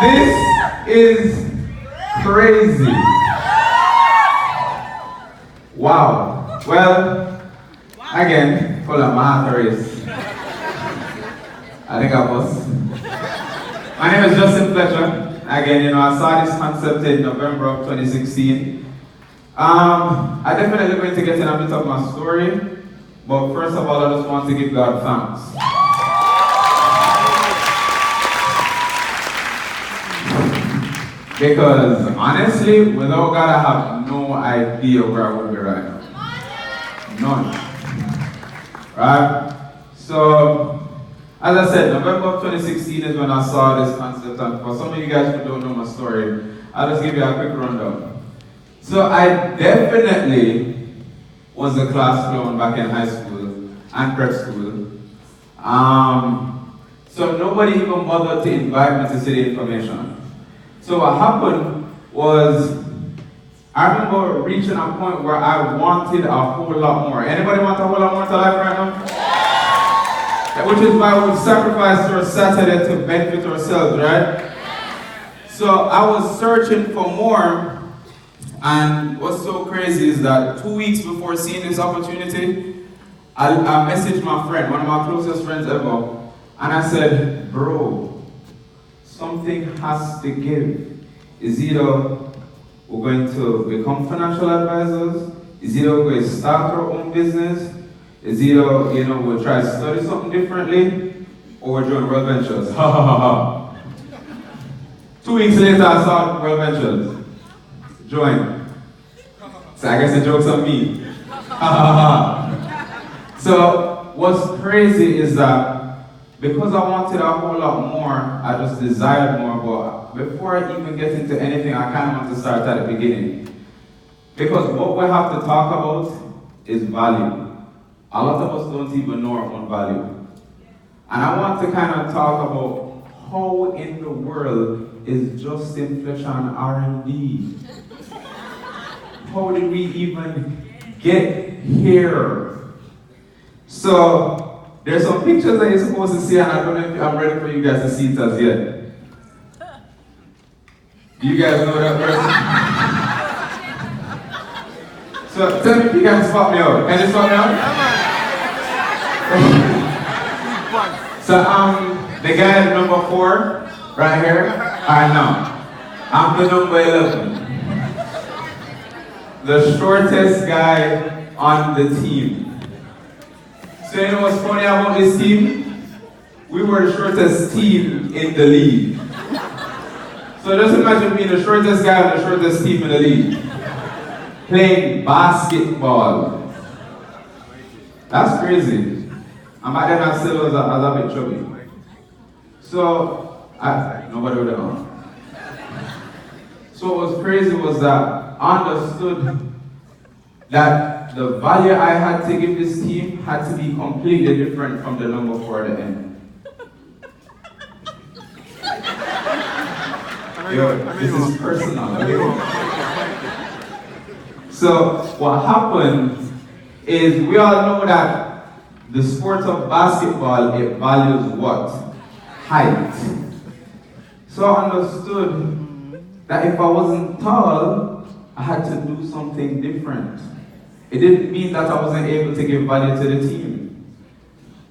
This is crazy. Wow. Well, again, full of matters. I think I was. My name is Fletcher. Again, I saw this concept in November of 2016. I definitely going to get in a bit of my story, but first of all, I just want to give God thanks. Because honestly, without God, I have no idea where I would be right now. None. Right? So, as I said, November of 2016 is when I saw this concept, and for some of you guys who don't know my story, I'll just give you a quick rundown. So I definitely was a class clown back in high school and prep school. So nobody even bothered to invite me to see the information. So what happened was, I remember reaching a point where I wanted a whole lot more. Anybody want a whole lot more to life right now? Which is why we sacrifice our Saturday to benefit ourselves, right? So I was searching for more, and what's so crazy is that 2 weeks before seeing this opportunity, I messaged my friend, one of my closest friends ever, and I said, bro, something has to give. Is either we're going to become financial advisors, is either we're going to start our own business, is either, we'll try to study something differently, or we're doing World Ventures. Ha ha ha ha. 2 weeks later, I saw World Ventures. Join. So I guess the joke's on me. Ha ha ha. So what's crazy is that because I wanted a whole lot more, I just desired more, but before I even get into anything, I kind of want to start at the beginning. Because what we have to talk about is value. A lot of us don't even know our own value. And I want to kind of talk about how in the world is Justin Fletcher and R&D? How did we even get here? So, there's some pictures that you're supposed to see, and I don't know if I'm ready for you guys to see it as yet. Do you guys know that person? So, tell me if you can spot me out. Can you spot me out? So the guy at number 4, right here, I know. I'm the number 11. The shortest guy on the team. So you know what's funny about this team? We were the shortest team in the league. So just imagine being the shortest guy on the shortest team in the league. Playing basketball. That's crazy. And back then I still was a bit chubby. So, nobody would have known. So what was crazy was that I understood that the value I had to give this team had to be completely different from the number 4 at the end. Yo, this is personal. So what happened is we all know that the sport of basketball, it values what? Height. So I understood that if I wasn't tall, I had to do something different. It didn't mean that I wasn't able to give value to the team.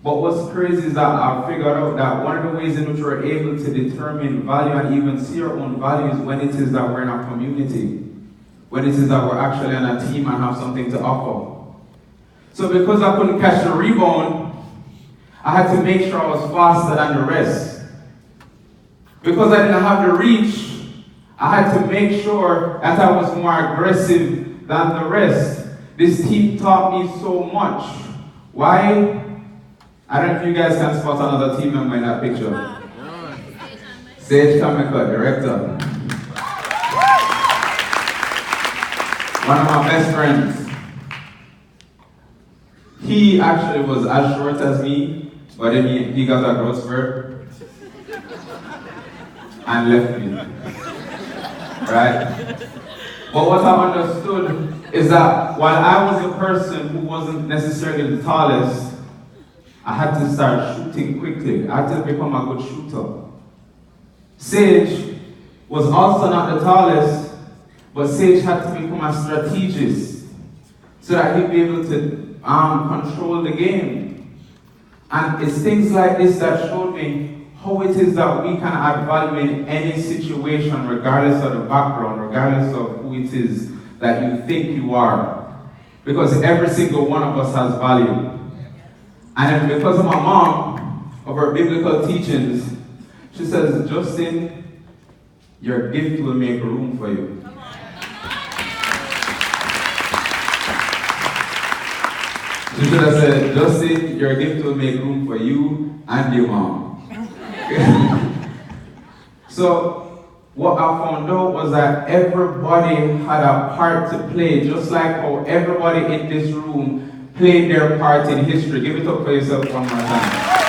But what's crazy is that I figured out that one of the ways in which we're able to determine value and even see our own value is when it is that we're in a community. When it is that we're actually on a team and have something to offer. So because I couldn't catch the rebound, I had to make sure I was faster than the rest. Because I didn't have the reach, I had to make sure that I was more aggressive than the rest. This team taught me so much. Why? I don't know if you guys can spot another team member in that picture. Sage Kamika, director. One of my best friends. He actually was as short as me, but then he got a growth spurt and left me. Right? But what I've understood is that while I was a person who wasn't necessarily the tallest, I had to start shooting quickly. I had to become a good shooter. Sage was also not the tallest, but Sage had to become a strategist so that he'd be able to control the game. And it's things like this that showed me how it is that we can add value in any situation, regardless of the background, regardless of who it is that you think you are. Because every single one of us has value. And because of my mom, of her biblical teachings, she says, Justin, your gift will make room for you. She should have said, Justin, your gift will make room for you and your mom. So, what I found out was that everybody had a part to play, just like how everybody in this room played their part in history. Give it up for yourself one more time.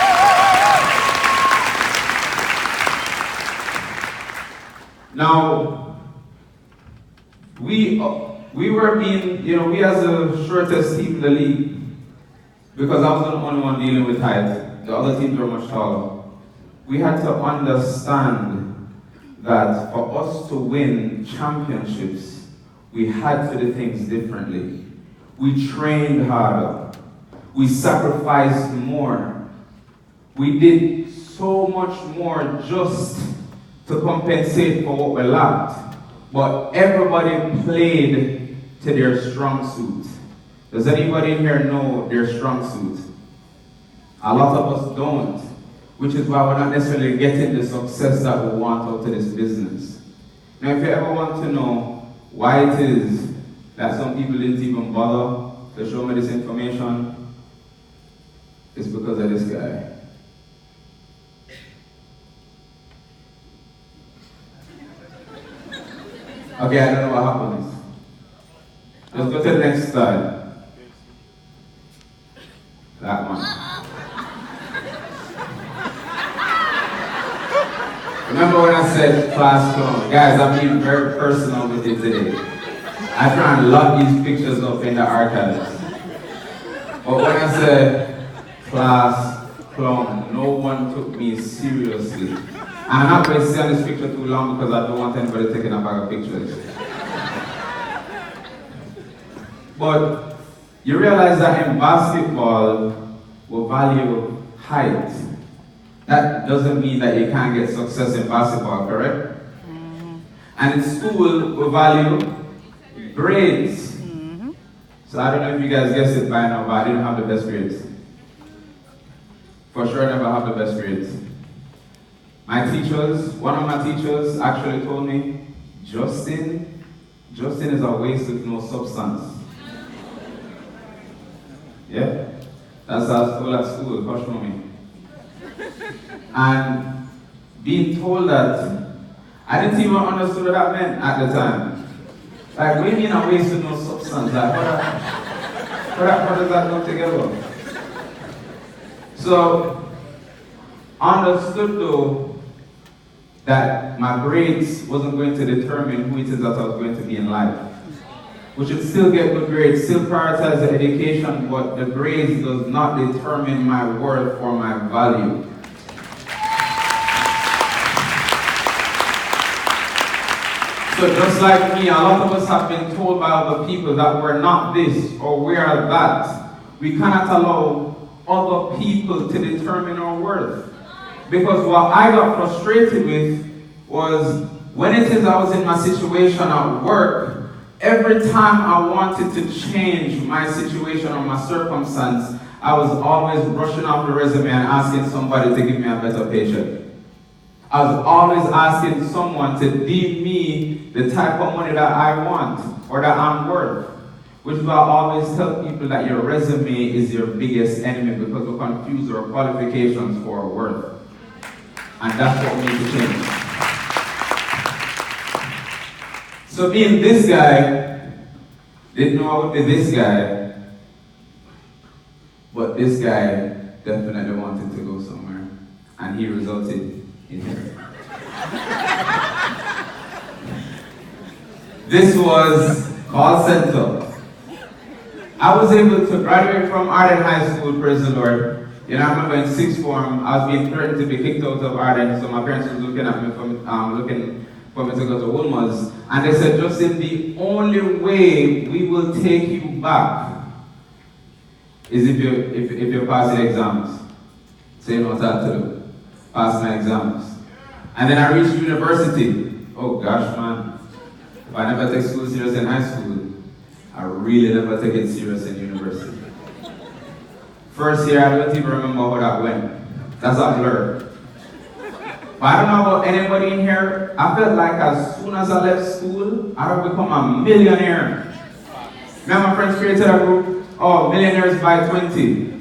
Now, we were being, we as the shortest team in the league, because I was the only one dealing with height. The other teams were much taller. We had to understand that for us to win championships, we had to do things differently. We trained harder. We sacrificed more. We did so much more just to compensate for what we lacked. But everybody played to their strong suit. Does anybody in here know their strong suit? A lot of us don't, which is why we're not necessarily getting the success that we want out of this business. Now, if you ever want to know why it is that some people didn't even bother to show me this information, it's because of this guy. Okay, I don't know what happens. Let's go to the next slide. That one. Remember when I said class clone? Guys, I'm being very personal with it today. I try and lock these pictures up in the archives. But when I said class clone, no one took me seriously. And I'm not going to stay on this picture too long because I don't want anybody taking a bag of pictures. But you realize that in basketball, we value height. That doesn't mean that you can't get success in basketball, correct? Mm-hmm. And in school, we value grades. Mm-hmm. So I don't know if you guys guessed it by now, but I didn't have the best grades. For sure, I never have the best grades. My teachers, one of my teachers actually told me, Justin is a waste with no substance. Yeah, that's how I was told at school, gosh mommy. And being told that, I didn't even understand what that meant at the time. Like, what do you mean a waste with no substance? Like, how does that go together? So, understood though, that my grades wasn't going to determine who it is that I was going to be in life. We should still get good grades, still prioritize the education, but the grades does not determine my worth or my value. So just like me, a lot of us have been told by other people that we're not this or we are that. We cannot allow other people to determine our worth. Because what I got frustrated with was when it is I was in my situation at work, every time I wanted to change my situation or my circumstance, I was always brushing off the resume and asking somebody to give me a better paycheck. I was always asking someone to deem me the type of money that I want or that I'm worth. Which is why I always tell people that your resume is your biggest enemy because we confuse our qualifications for our worth. And that's what we need to change. So being this guy, didn't know I would be this guy, but this guy definitely wanted to go somewhere. And he resulted in here. This was call center. I was able to graduate from Arden High School, praise the Lord. You know, I remember in sixth form, I was being threatened to be kicked out of Arden, so my parents were looking at me from looking for me to go to Wolmer's. And they said, Justin, the only way we will take you back is if you pass the exams. So you know what I have to do. Pass my exams. And then I reached university. Oh gosh, man. If I never take school serious in high school, I really never take it serious in university. First year, I don't even remember how that went. That's a blur. But I don't know about anybody in here. I felt like as soon as I left school, I would become a millionaire. Me and my friends created a group, millionaires by 20.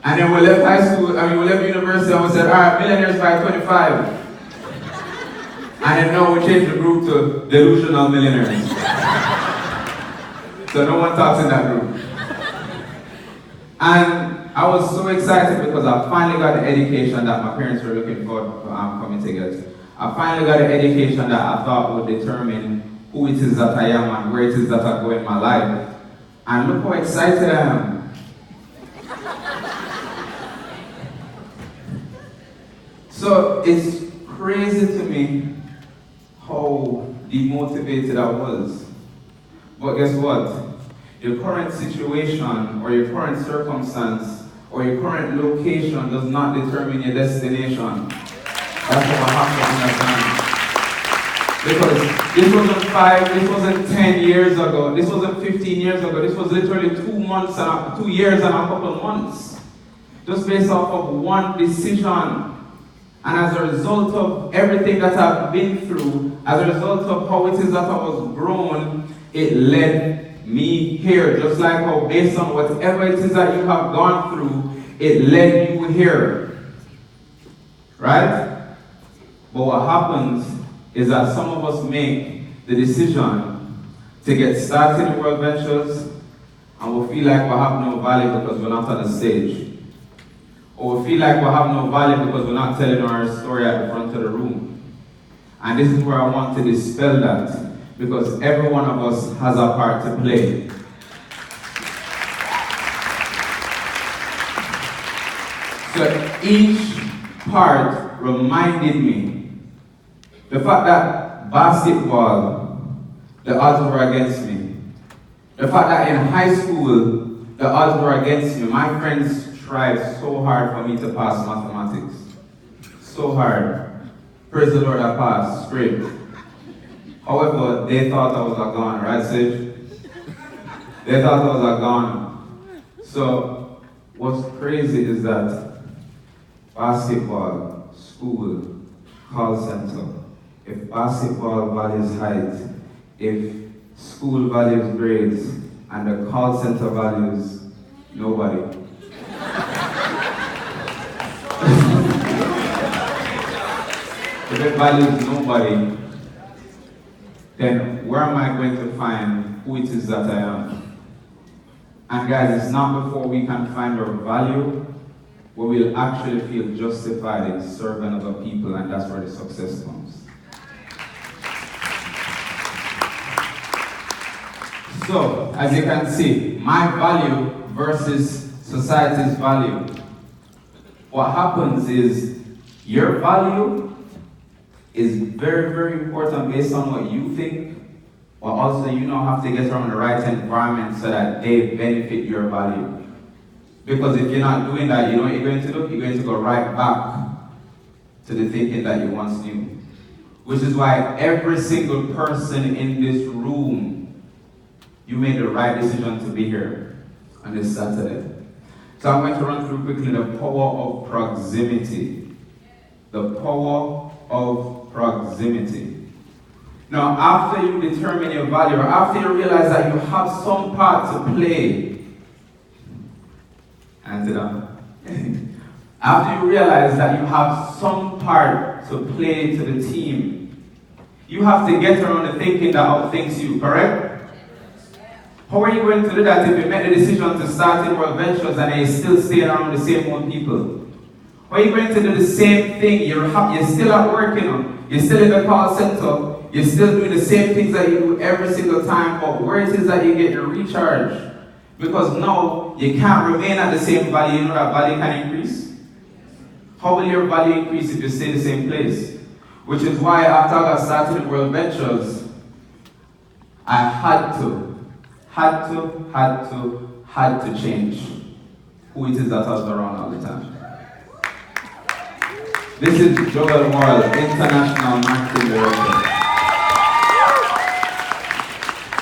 And then we left high school, we left university, and we said, all right, millionaires by 25. And then now we changed the group to delusional millionaires. So no one talks in that group. And I was so excited because I finally got the education that my parents were looking for coming together. I finally got an education that I thought would determine who it is that I am and where it is that I go in my life. And look how excited I am. So it's crazy to me how demotivated I was. But guess what? Your current situation or your current circumstance or your current location does not determine your destination. That's what I have to understand. Because this wasn't 5, this wasn't 10 years ago, this wasn't 15 years ago, this was literally 2 years and a couple of months. Just based off of one decision. And as a result of everything that I've been through, as a result of how it is that I was grown, it led me here. Just like how based on whatever it is that you have gone through, it led you here. Right? But what happens is that some of us make the decision to get started in World Ventures and we'll feel like we have no value because we're not on the stage. Or we feel like we have no value because we're not telling our story at the front of the room. And this is where I want to dispel that, because every one of us has a part to play. So each part reminded me the fact that basketball, the odds were against me. The fact that in high school, the odds were against me. My friends tried so hard for me to pass mathematics. So hard. Praise the Lord, I passed straight. However, they thought I was a goner, right, Sid? They thought I was a goner. So, what's crazy is that basketball, school, call center, if basketball values height, if school values grades, and the call center values nobody. If it values nobody, then where am I going to find who it is that I am? And guys, it's not before we can find our value where we'll actually feel justified in serving other people, and that's where the success comes. So, as you can see, my value versus society's value. What happens is your value is very, very important based on what you think, but also you now have to get around the right environment so that they benefit your value. Because if you're not doing that, you know what you're going to do? You're going to go right back to the thinking that you once knew. Which is why every single person in this room, you made the right decision to be here on this Saturday. So I'm going to run through quickly the power of proximity. The power of proximity. Now, after you determine your value, or after you realize that you have some part to play, hands it up. After you realize that you have some part to play to the team, you have to get around the thinking that outthinks you, correct? How are you going to do that if you made the decision to start in World Ventures and you're still staying around the same old people? How are you going to do the same thing? You're still at work, you know. You're still in the call center. You're still doing the same things that you do every single time, but where it is that you get your recharge? Because now, you can't remain at the same value. You know that value can increase? How will your value increase if you stay in the same place? Which is why after I got started in World Ventures, I had to change who it is that I was around all the time. This is Joel World, International Marketing Director.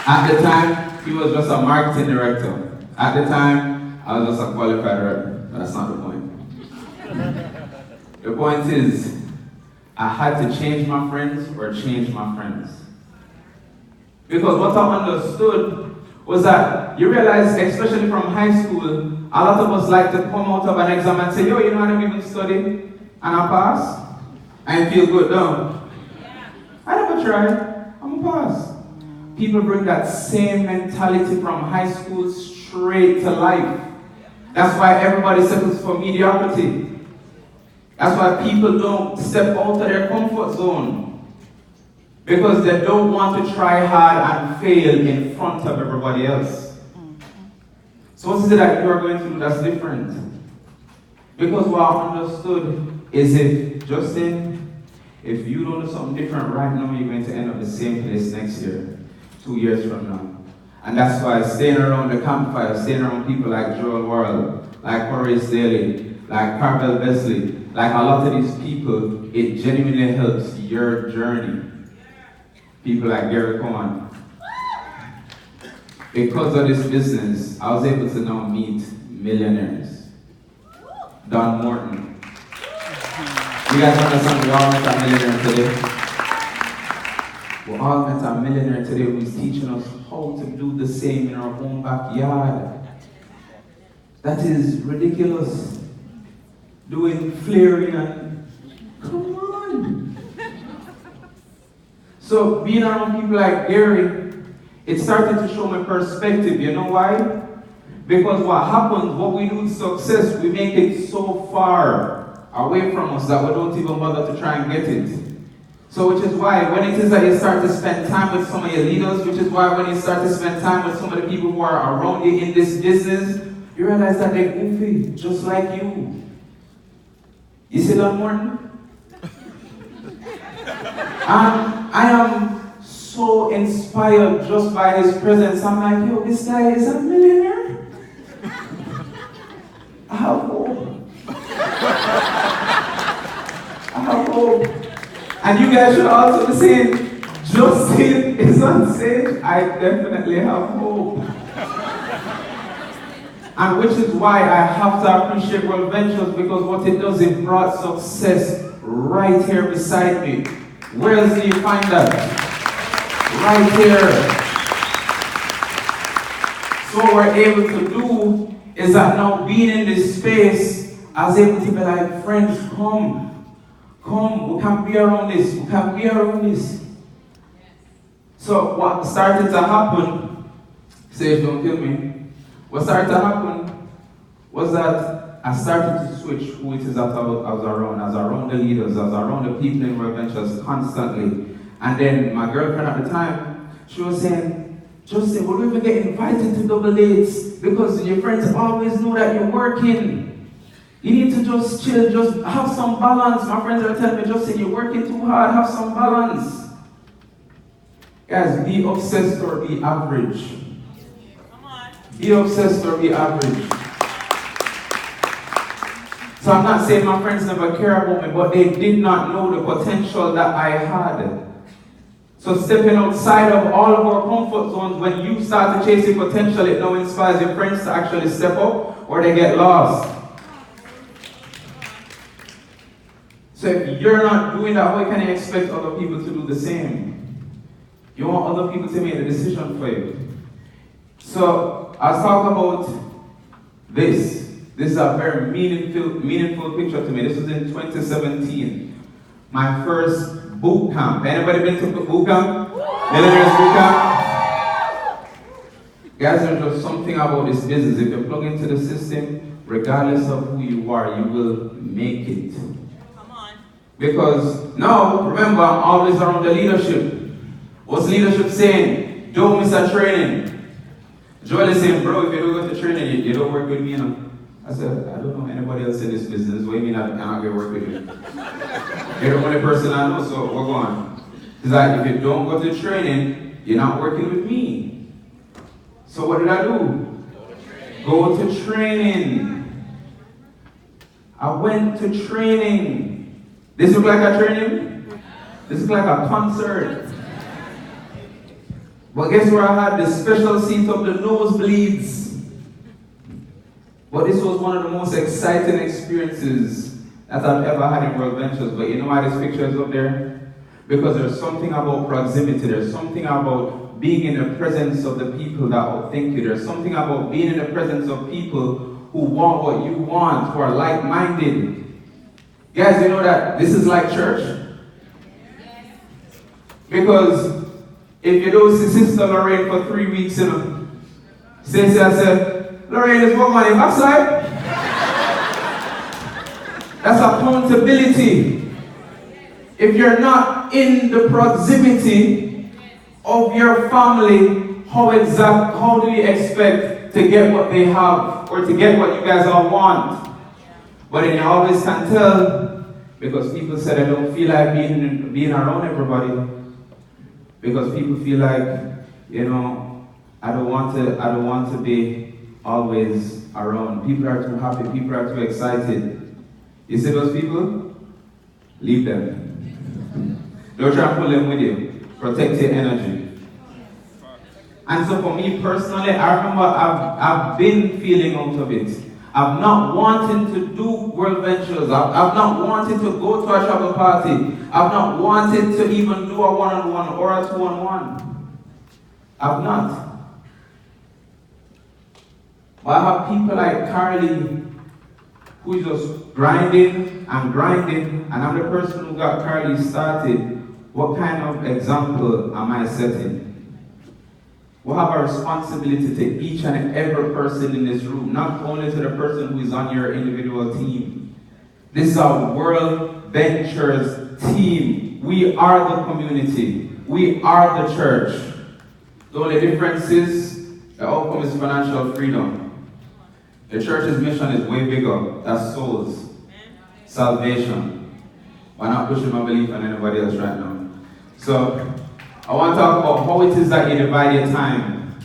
At the time, he was just a marketing director. At the time, I was just a qualified rep. That's not the point. The point is, I had to change my friends or change my friends. Because what I understood was that you realize, especially from high school, a lot of us like to come out of an exam and say, yo, you know, I didn't even study, and I pass. I feel good, no. I never tried, I'm a pass. People bring that same mentality from high school straight to life. That's why everybody settles for mediocrity. That's why people don't step out of their comfort zone. Because they don't want to try hard and fail in front of everybody else. So what is it that you are going to do that's different? Because what I understood is if you don't do something different right now, you're going to end up the same place next year, 2 years from now. And that's why staying around the campfire, staying around people like Joel World, like Horace Daly, like Carvel Besley, like a lot of these people, it genuinely helps your journey. People like Gary Cohen. Because of this business, I was able to now meet millionaires. Don Morton. You guys understand we all met a millionaire today? We all met a millionaire today who's teaching us how to do the same in our own backyard. That is ridiculous. Doing flaring and come on. So being around people like Gary, it started to show my perspective. You know why? Because what happens, what we do with success, we make it so far away from us that we don't even bother to try and get it. So which is why when it is that you start to spend time with some of your leaders, which is why when you start to spend time with some of the people who are around you in this business, you realize that they're goofy, just like you. You see that, Morton? I am so inspired just by his presence. I'm like, yo, this guy is a millionaire. I have hope. I have hope. And you guys should also be saying, Justin is on stage. I definitely have hope. And which is why I have to appreciate World Ventures, because what it does, it brought success right here beside me. Where else do you find that? Right here. So what we're able to do is that now being in this space, I was able to be like, friends, come, we can be around this, So what started to happen, say don't kill me, what started to happen was that I started to switch who it is that I was around. I was around the leaders, I was around the people in World Ventures constantly. And then my girlfriend at the time, she was saying, Justin, would we ever get invited to double dates? Because your friends always know that you're working. You need to just chill, just have some balance. My friends are telling me, Justin, you're working too hard, have some balance. Guys, be obsessed or be average. Be obsessed or be average. So I'm not saying my friends never care about me, but they did not know the potential that I had. So stepping outside of all of our comfort zones, when you start to chase your potential, it now inspires your friends to actually step up or they get lost. So if you're not doing that, how can you expect other people to do the same? You want other people to make the decision for you. So I'll talk about this. This is a very meaningful picture to me. This was in 2017. My first boot camp. Anybody been to boot camp? Millionaires boot camp? Guys, there's just something about this business. If you plug into the system, regardless of who you are, you will make it. Come on. Because now, remember, I'm always around the leadership. What's leadership saying? Don't miss a training. Joel is saying, bro, if you don't go to training, you don't work with me, you know. I said, I don't know anybody else in this business. What do you mean I'm not going to work with you? You're the only person I know, so we're going. It's like, if you don't go to training, you're not working with me. So what did I do? Go to training. I went to training. This look like a training? This look like a concert. But guess where I had the special seat of the nosebleeds? But this was one of the most exciting experiences that I've ever had in World Ventures. But you know why this picture is up there? Because there's something about proximity. There's something about being in the presence of the people that will think you. There's something about being in the presence of people who want what you want, who are like-minded. Guys, you know that this is like church? Because if you don't see Sister Lorraine for 3 weeks, you know, I said, Lorraine is working on your backside. That's accountability. If you're not in the proximity of your family, how do you expect to get what they have or to get what you guys all want? But then you always can tell because people said I don't feel like being around everybody. Because people feel like, you know, I don't want to be always around. People are too happy, people are too excited. You see those people? Leave them. Don't try and pull them with you. Protect your energy. And so for me personally, I remember I've been feeling out of it. I've not wanted to do World Ventures. I've not wanted to go to a travel party. I've not wanted to even do a one-on-one or a two-on-one. I've not. But I have people like Carly who is just grinding, and I'm the person who got Carly started. What kind of example am I setting? We have a responsibility to each and every person in this room, not only to the person who is on your individual team. This is our World Ventures team. We are the community. We are the church. The only difference is the outcome is financial freedom. The church's mission is way bigger. That's souls. Salvation. We're not pushing my belief on anybody else right now. So, I want to talk about how it is that you divide your time.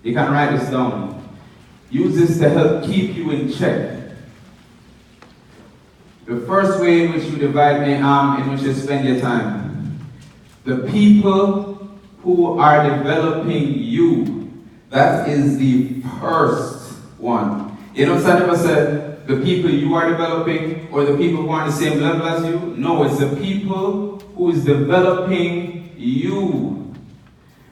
You can write this down. Use this to help keep you in check. The first way in which you divide in which you spend your time. The people who are developing you. That is the first one. You know, some people said the people you are developing or the people who are on the same level as you. No, it's the people who is developing you.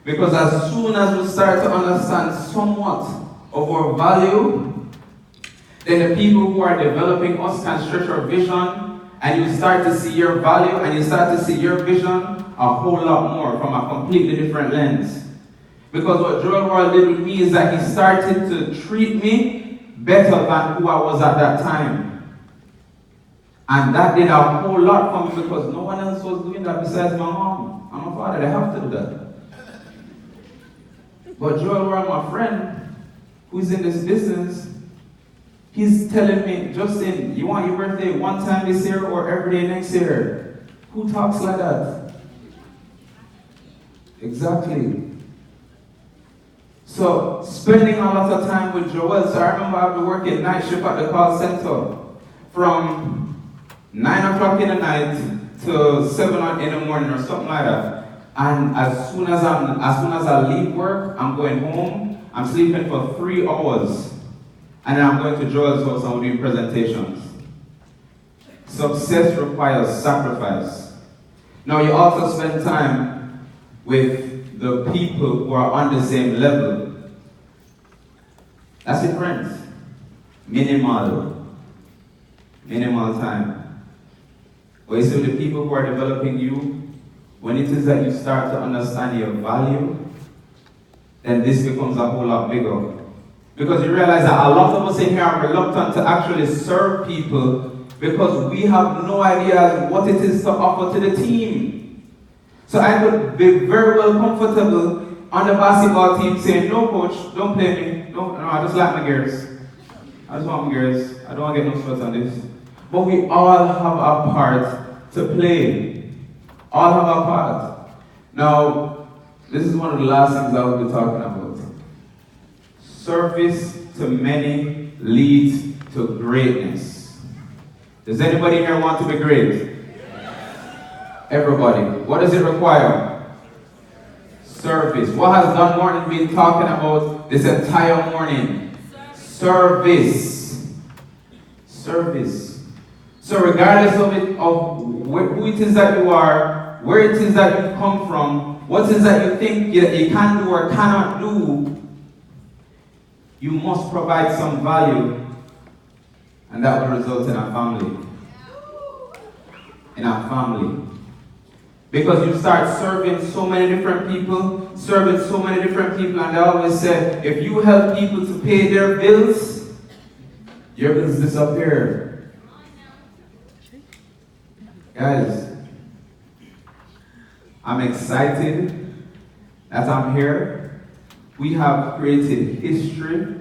Because as soon as we start to understand somewhat of our value, then the people who are developing us can stretch our vision, and you start to see your value and you start to see your vision a whole lot more from a completely different lens. Because what Joel Royal did with me is that he started to treat me better than who I was at that time. And that did a whole lot for me because no one else was doing that besides my mom and my father. They have to do that. But Joel Royal, my friend, who's in this business, he's telling me, Justin, you want your birthday one time this year or every day next year? Who talks like that? Exactly. So, spending a lot of time with Joel. So I remember I was working night shift at the call center from 9 o'clock in the night to 7 in the morning or something like that. And as soon as I leave work, I'm going home. I'm sleeping for 3 hours. And then I'm going to Joel's house and we're doing presentations. Success requires sacrifice. Now you also spend time with the people who are on the same level. That's different. Minimal time. But you see, the people who are developing you, when it is that you start to understand your value, then this becomes a whole lot bigger. Because you realize that a lot of us in here are reluctant to actually serve people because we have no idea what it is to offer to the team. So I would be very well comfortable on the basketball team saying, no coach, don't play me. No, I just like my girls. I just want girls. I don't want to get no sweat on this. But we all have a part to play. All have a part. Now, this is one of the last things I will be talking about. Service to many leads to greatness. Does anybody here want to be great? Everybody. What does it require? Service. What has Don Morton been talking about this entire morning? Service. Service. So regardless of who it is that you are, where it is that you come from, what it is that you think you can do or cannot do, you must provide some value, and that will result in a family. In a family. Because you start serving so many different people, and they always say, if you help people to pay their bills, your bills disappear. Guys, I'm excited that I'm here. We have created history,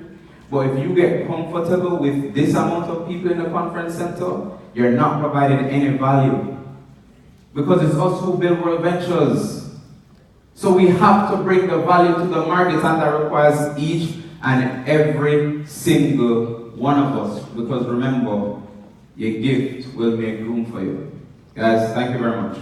but if you get comfortable with this amount of people in the conference center, you're not providing any value. Because it's us who build World Ventures. So we have to bring the value to the market, and that requires each and every single one of us. Because remember, your gift will make room for you. Guys, thank you very much.